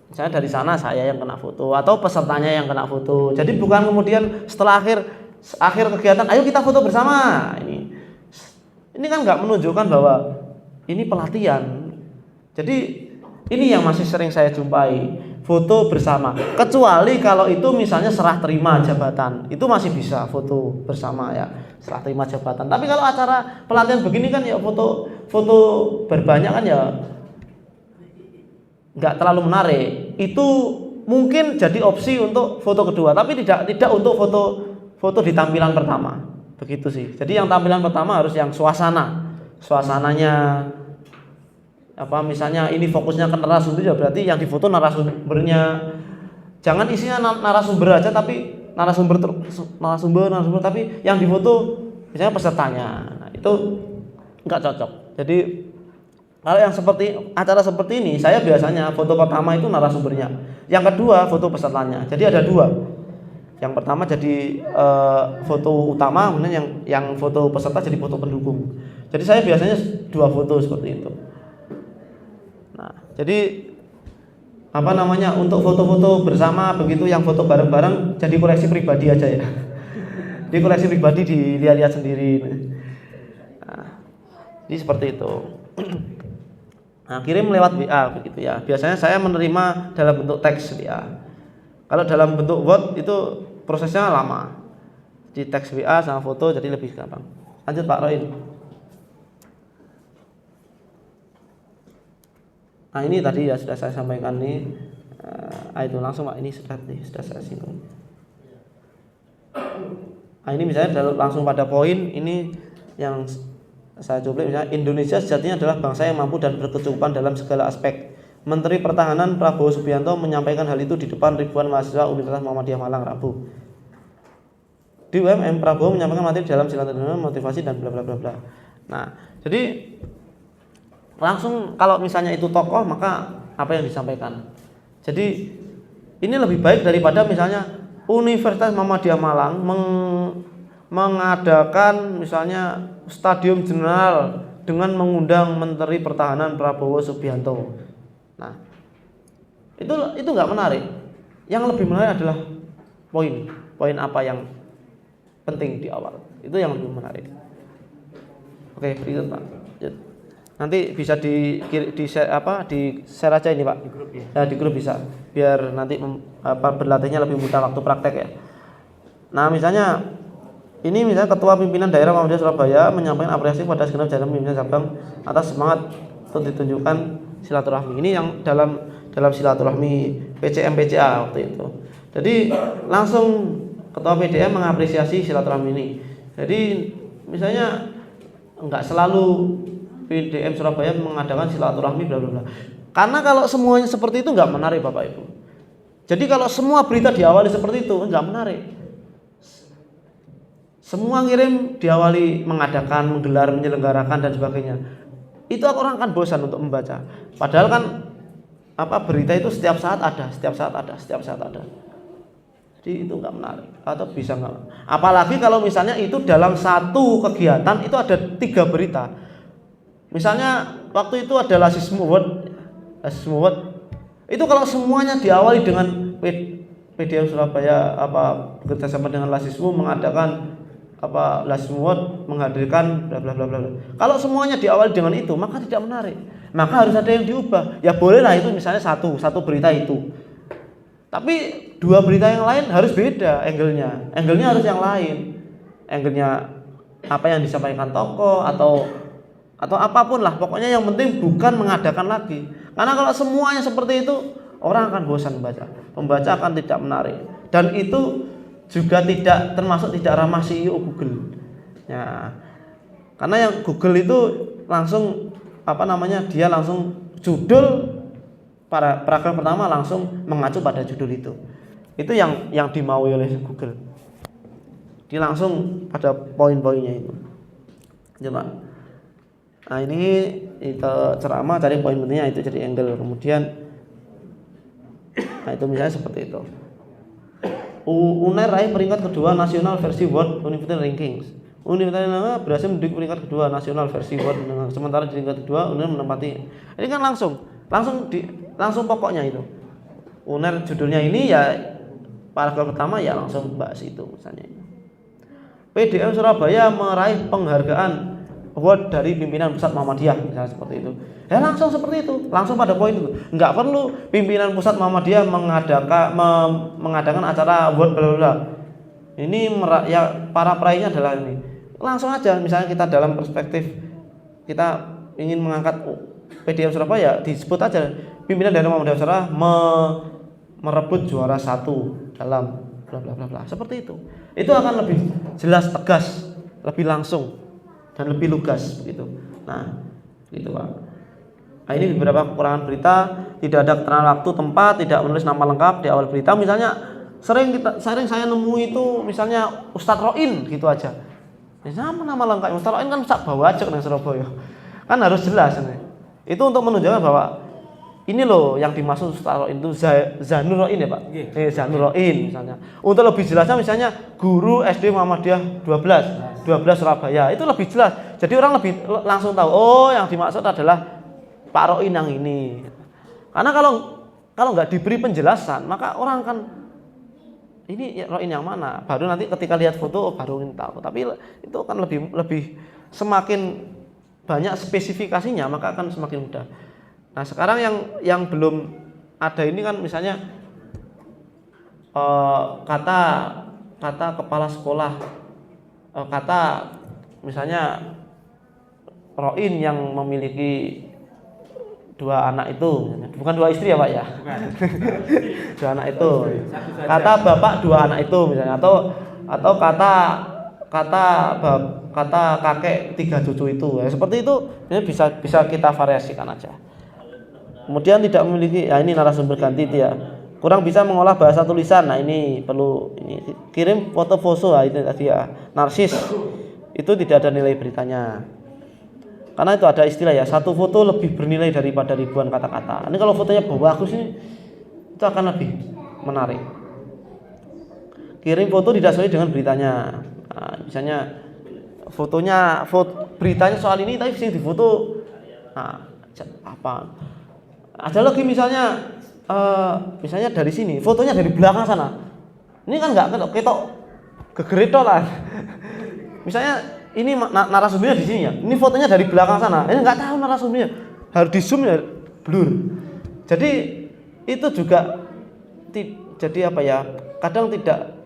misalnya dari sana saya yang kena foto atau pesertanya yang kena foto. Jadi bukan kemudian setelah akhir kegiatan, ayo kita foto bersama. Ini kan nggak menunjukkan bahwa ini pelatihan. Jadi ini yang masih sering saya jumpai, foto bersama. Kecuali kalau itu misalnya serah terima jabatan, itu masih bisa foto bersama ya, serah terima jabatan. Tapi kalau acara pelatihan begini kan ya foto berbanyak kan ya nggak terlalu menarik. Itu mungkin jadi opsi untuk foto kedua, tapi tidak untuk foto di tampilan pertama. Begitu sih. Jadi yang tampilan pertama harus yang suasananya misalnya ini fokusnya ke narasumber ya, berarti yang difoto narasumbernya. Jangan isinya narasumber aja tapi narasumber tapi yang difoto misalnya pesertanya. Nah, itu enggak cocok. Jadi kalau yang acara seperti ini, saya biasanya foto pertama itu narasumbernya, yang kedua foto pesertanya. Jadi ada dua. Yang pertama jadi foto utama, kemudian yang foto peserta jadi foto pendukung. Jadi saya biasanya dua foto seperti itu. Nah, jadi untuk foto-foto bersama begitu, yang foto bareng-bareng jadi koleksi pribadi aja ya. Di koleksi pribadi dilihat-lihat sendiri. Nah, jadi seperti itu. Nah, kirim lewat WA begitu ya. Biasanya saya menerima dalam bentuk teks WA. Kalau dalam bentuk Word itu prosesnya lama. Di teks WA sama foto jadi lebih gampang. Lanjut Pak Roin. Nah, ini tadi ya sudah saya sampaikan nih. Itu langsung Pak, ini sudah saya singgung. Nah, ini misalnya langsung pada poin ini yang saya coba, misalnya Indonesia sejatinya adalah bangsa yang mampu dan berkecukupan dalam segala aspek. Menteri Pertahanan Prabowo Subianto menyampaikan hal itu di depan ribuan mahasiswa Universitas Muhammadiyah Malang Rabu. Di UMM, Prabowo menyampaikan materi dalam silaturahmi, motivasi dan bla bla bla bla. Nah, jadi langsung kalau misalnya itu tokoh, maka apa yang disampaikan. Jadi ini lebih baik daripada misalnya Universitas Muhammadiyah Malang mengadakan misalnya stadium general dengan mengundang Menteri Pertahanan Prabowo Subianto. Nah, itu nggak menarik. Yang lebih menarik adalah poin apa yang penting di awal. Itu yang lebih menarik. Oke, berikut Pak. Nanti bisa di share aja ini Pak. Di grup ya. Di grup bisa. Biar nanti berlatihnya lebih mudah waktu praktek ya. Nah, misalnya Ketua Pimpinan Daerah Muhammadiyah Surabaya menyampaikan apresiasi pada segenap jajaran pimpinan cabang atas semangat untuk ditunjukkan silaturahmi. Ini yang dalam silaturahmi PCM PCA waktu itu. Jadi langsung Ketua PDM mengapresiasi silaturahmi ini. Jadi misalnya enggak selalu PDM Surabaya mengadakan silaturahmi bla bla bla. Karena kalau semuanya seperti itu enggak menarik Bapak Ibu. Jadi kalau semua berita diawali seperti itu enggak menarik. Semua ngirim diawali mengadakan, menggelar, menyelenggarakan dan sebagainya. Itu orang akan bosan untuk membaca. Padahal kan berita itu setiap saat ada. Jadi itu enggak menarik atau bisa enggak. Apalagi kalau misalnya itu dalam satu kegiatan itu ada 3 berita. Misalnya waktu itu ada Lasismu Award. Itu kalau semuanya diawali dengan PDM Surabaya bekerjasama dengan Lasismu mengadakan Lasismu Award menghadirkan bla bla bla bla. Kalau semuanya diawali dengan itu, maka tidak menarik. Maka harus ada yang diubah. Ya bolehlah itu misalnya satu berita itu. Tapi 2 berita yang lain harus beda angle-nya. Angle-nya harus yang lain. Angle-nya apa yang disampaikan tokoh atau apapun lah. Pokoknya yang penting bukan mengadakan lagi. Karena kalau semuanya seperti itu, orang akan bosan membaca. Pembaca akan tidak menarik. Dan itu juga termasuk tidak ramah CEO Google. Ya. Karena yang Google itu langsung dia langsung judul paragraf pertama langsung mengacu pada judul itu. Itu yang dimaui oleh Google. Dia langsung pada poin-poinnya itu. Coba. Nah, ini itu ceramah cari poin pentingnya itu jadi angle. Kemudian itu misalnya seperti itu. UNER raih peringkat kedua nasional versi World University Rankings. Universitas Indonesia berhasil menduduki peringkat kedua nasional versi World, sementara di peringkat kedua UNER menempati. Ini kan langsung pokoknya itu. UNER judulnya ini ya paragraf pertama ya langsung bahas itu misalnya. PDM Surabaya meraih penghargaan award dari pimpinan pusat Muhammadiyah misalnya seperti itu. Ya langsung seperti itu, langsung pada poin itu. Enggak perlu pimpinan pusat Muhammadiyah mengadakan acara award bla bla. Ini ya para peraihnya adalah ini. Langsung aja misalnya kita dalam perspektif kita ingin mengangkat PDM Surabaya disebut aja pimpinan dari Muhammadiyah Surabaya merebut juara 1 dalam bla bla bla bla. Seperti itu. Itu akan lebih jelas, tegas, lebih langsung dan lebih lugas begitu. Nah, gitu Pak. Nah, ini beberapa kekurangan berita, tidak ada keterangan waktu, tempat, tidak menulis nama lengkap di awal berita. Misalnya sering saya nemu itu misalnya Ustadz Roin gitu aja. Nama lengkap Ustadz Roin kan Ustadz Bawajak nang Surabaya. Kan harus jelas ini. Itu untuk menunjukkan bahwa ini loh yang dimaksud Ustadz Roin itu Zanur Roin ya Pak. Zanur Roin misalnya. Untuk lebih jelasnya misalnya guru SD Muhammadiyah 12 Surabaya. Itu lebih jelas. Jadi orang lebih langsung tahu, oh yang dimaksud adalah Pak Roin yang ini. Karena kalau nggak diberi penjelasan, maka orang akan ini Roin yang mana? Baru nanti ketika lihat foto baru ingin tahu. Tapi itu akan lebih semakin banyak spesifikasinya, maka akan semakin mudah. Nah, sekarang yang belum ada ini kan misalnya kata kepala sekolah, kata misalnya Roin yang memiliki 2 anak itu, bukan 2 istri ya Pak ya? Bukan. 2 anak itu. Kata bapak 2 anak itu misalnya, atau kata kakek 3 cucu itu. Ya, seperti itu ini bisa kita variasikan aja. Kemudian tidak memiliki, ya ini narasumber ganti dia. Kurang bisa mengolah bahasa tulisan. Nah, ini perlu kirim foto-foto itu tadi ya. Narsis. Itu tidak ada nilai beritanya. Karena itu ada istilah ya, satu foto lebih bernilai daripada ribuan kata-kata. Ini kalau fotonya bagus ini itu akan lebih menarik. Kirim foto tidak sesuai dengan beritanya. Nah, misalnya beritanya soal ini tapi sing difoto apa. Ada lagi misalnya dari sini, fotonya dari belakang sana. Ini kan nggak ketok gegereto lah. Misalnya ini narasumbernya di sini ya. Ini fotonya dari belakang sana. Ini nggak tahu narasumbernya. Harus di zoom ya, blur. Jadi itu juga jadi apa ya? Kadang tidak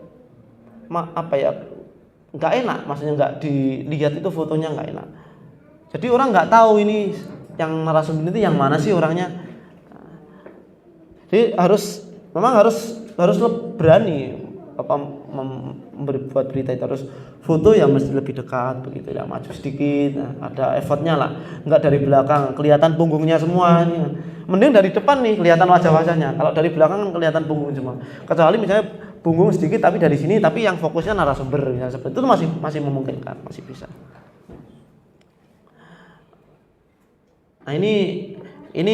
nggak enak. Maksudnya nggak dilihat itu fotonya nggak enak. Jadi orang nggak tahu ini yang narasumber itu yang mana sih orangnya. Jadi memang harus berani membuat berita itu, harus foto yang mesti lebih dekat begitu ya, maju sedikit, ada effortnya lah, nggak dari belakang kelihatan punggungnya semua ini. Mending dari depan nih kelihatan wajah-wajahnya. Kalau dari belakang kan kelihatan punggung semua. Kecuali misalnya punggung sedikit tapi dari sini, tapi yang fokusnya narasumber ya, seperti itu masih memungkinkan, masih bisa. Nah ini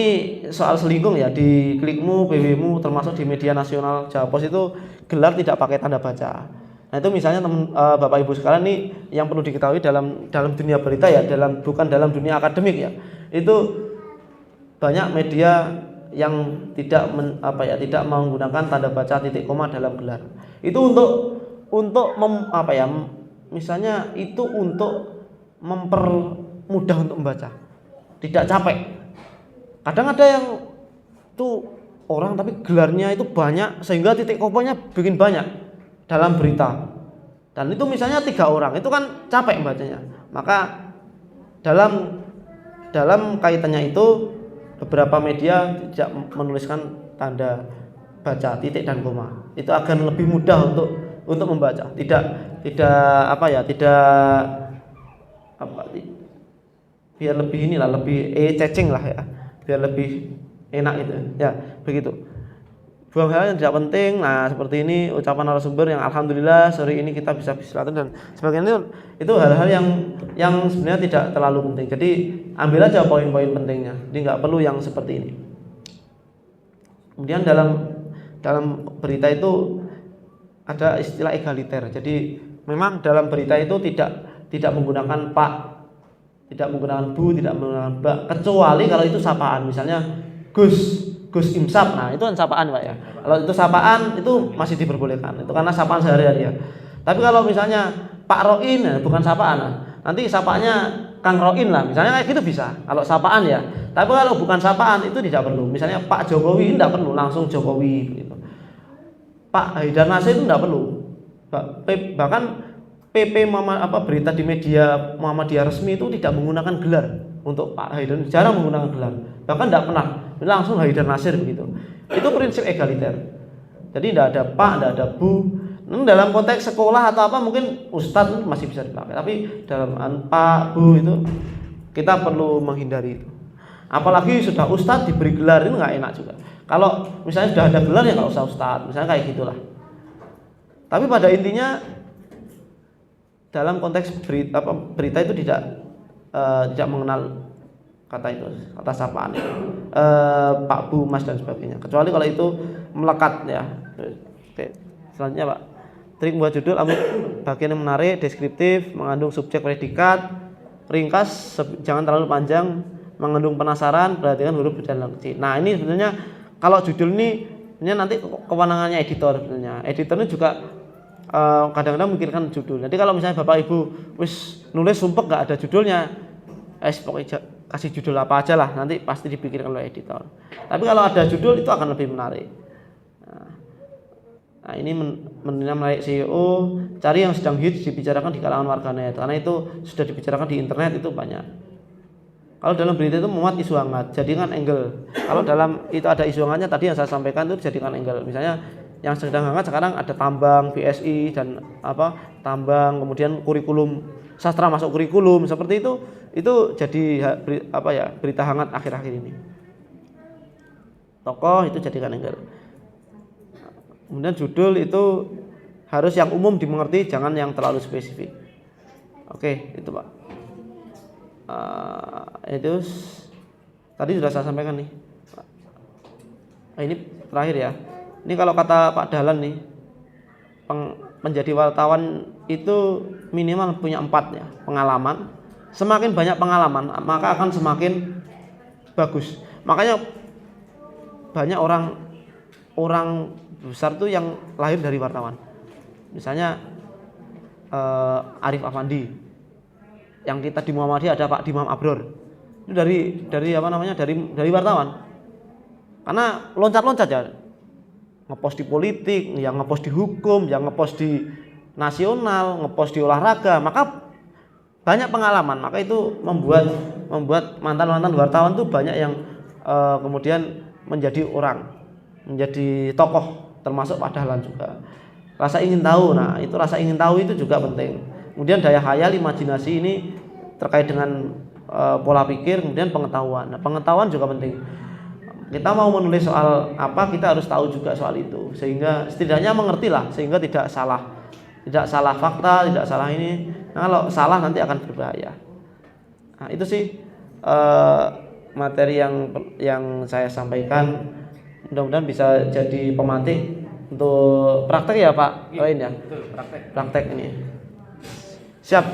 soal selingkuh ya, di Klikmu, BWmu, termasuk di media nasional Jawa Pos itu gelar tidak pakai tanda baca. Nah itu misalnya Bapak Ibu sekalian nih yang perlu diketahui dalam dunia berita ya, bukan dalam dunia akademik ya. Itu banyak media yang tidak menggunakan tanda baca titik koma dalam gelar. Itu misalnya itu untuk mempermudah untuk membaca, tidak capek. Kadang ada yang tuh orang tapi gelarnya itu banyak sehingga titik komanya bikin banyak dalam berita. Dan itu misalnya 3 orang, itu kan capek bacanya. Maka dalam kaitannya itu beberapa media tidak menuliskan tanda baca titik dan koma. Itu akan lebih mudah untuk membaca. Biar lebih lebih cacing lah ya. Biar lebih enak itu ya, begitu. Buang hal yang tidak penting. Nah seperti ini ucapan narasumber yang alhamdulillah sore ini kita bisa bersilaturahmi dan sebagainya, itu hal-hal yang sebenarnya tidak terlalu penting. Jadi ambil aja poin-poin pentingnya, jadi nggak perlu yang seperti ini. Kemudian dalam berita itu ada istilah egaliter. Jadi memang dalam berita itu tidak menggunakan Pak, tidak menggunakan Bu, tidak menggunakan Mbak, kecuali kalau itu sapaan. Misalnya Gus Imsap, nah itu kan sapaan Pak ya. Kalau itu sapaan itu masih diperbolehkan, itu karena sapaan sehari-hari ya. Tapi kalau misalnya Pak Roin, bukan sapaan, nanti sapaannya Kang Roin lah, misalnya kayak gitu bisa. Kalau sapaan ya. Tapi kalau bukan sapaan itu tidak perlu. Misalnya Pak Jokowi tidak perlu langsung Jokowi gitu. Pak Haidar Nasir itu tidak perlu. Bahkan PP berita di media Muhammadiyah resmi itu tidak menggunakan gelar untuk Pak Haidar, jarang menggunakan gelar, bahkan tidak pernah, langsung Haidar Nasir begitu. Itu prinsip egaliter. Jadi tidak ada Pak, tidak ada Bu. Dalam konteks sekolah atau apa mungkin Ustadz masih bisa dipakai, tapi dalam Pak, Bu itu kita perlu menghindari itu. Apalagi sudah Ustadz diberi gelar itu nggak enak juga. Kalau misalnya sudah ada gelar ya nggak usah Ustadz, misalnya kayak gitulah. Tapi pada intinya dalam konteks berita itu tidak mengenal kata sapaan Pak, Bu, Mas dan sebagainya, kecuali kalau itu melekat ya. Oke, selanjutnya Pak, trik membuat judul bagian yang menarik, deskriptif, mengandung subjek predikat, ringkas, jangan terlalu panjang, mengandung penasaran, perhatikan huruf dan kecil. Nah ini sebenarnya kalau judul ini sebenarnya nanti kewenangannya editor. Sebenarnya editor ini juga kadang-kadang memikirkan judul. Jadi kalau misalnya Bapak Ibu wis nulis sumpek nggak ada judulnya, pokoknya kasih judul apa aja lah, nanti pasti dipikirkan oleh editor. Tapi kalau ada judul itu akan lebih menarik. Nah ini menarik SEO, cari yang sedang hits dibicarakan di kalangan warganet, karena itu sudah dibicarakan di internet itu banyak. Kalau dalam berita itu memuat isu hangat, jadikan angle. Kalau dalam itu ada isu hangatnya tadi yang saya sampaikan itu jadikan angle. Misalnya yang sedang hangat sekarang ada tambang, BSI dan tambang, kemudian kurikulum sastra masuk kurikulum, seperti itu jadi berita hangat akhir-akhir ini. Tokoh itu jadikan angle. Kemudian judul itu harus yang umum dimengerti, jangan yang terlalu spesifik. Oke, itu Pak. Itu tadi sudah saya sampaikan nih. Ini terakhir ya. Ini kalau kata Pak Dahlan nih, menjadi wartawan itu minimal punya 4 ya, pengalaman. Semakin banyak pengalaman maka akan semakin bagus. Makanya banyak orang besar tuh yang lahir dari wartawan. Misalnya Arif Affandi. Yang kita di Muhammadiyah ada Pak Dimam Abror. Itu dari apa namanya? Dari wartawan. Karena loncat-loncat ya. Ngepost di politik, yang ngepost di hukum, yang ngepost di nasional, ngepost di olahraga, maka banyak pengalaman. Maka itu membuat mantan-mantan wartawan tuh banyak yang kemudian menjadi orang, menjadi tokoh, termasuk Pak Dahlan juga. Rasa ingin tahu, nah itu rasa ingin tahu itu juga penting. Kemudian daya khayal, imajinasi ini terkait dengan pola pikir, kemudian pengetahuan. Nah, pengetahuan juga penting. Kita mau menulis soal apa, kita harus tahu juga soal itu, sehingga setidaknya mengerti lah, sehingga tidak salah fakta, tidak salah ini. Nah, kalau salah nanti akan berbahaya. Nah, itu sih materi yang saya sampaikan. Mudah-mudahan bisa jadi pemantik untuk praktek ya Pak Roin ya. Betul, praktek. Praktek ini. Siap.